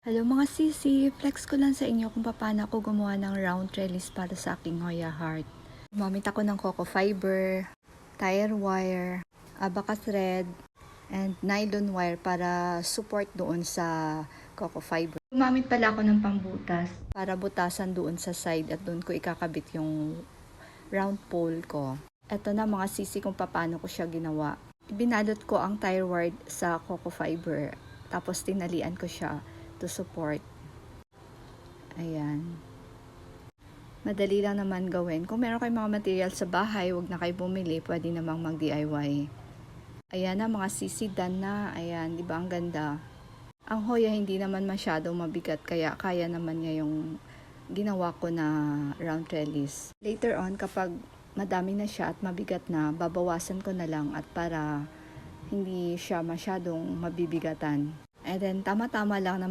Hello mga sisi, flex ko lang sa inyo kung paano ako gumawa ng round trellis para sa aking Hoya Heart. Gumamit ako ng coco fiber, tire wire, abaca thread, and nylon wire para support doon sa coco fiber. Gumamit pala ako ng pambutas para butasan doon sa side at doon ko ikakabit yung round pole ko. Ito na mga sisi kung paano ko siya ginawa. Binalot ko ang tire wire sa coco fiber, tapos tinalian ko siya to support. Ayan. Madali lang naman gawin. Kung meron kayong mga material sa bahay, wag na kayo bumili. Pwede namang mag-DIY. Ayan na mga sisi, done na. Ayan, di ba ang ganda? Ang Hoya hindi naman masyadong mabigat, kaya kaya naman niya yung ginawa ko na round trellis. Later on, kapag madami na siya at mabigat na, babawasan ko na lang at para hindi siya masyadong mabibigatan. And then, tama-tama lang na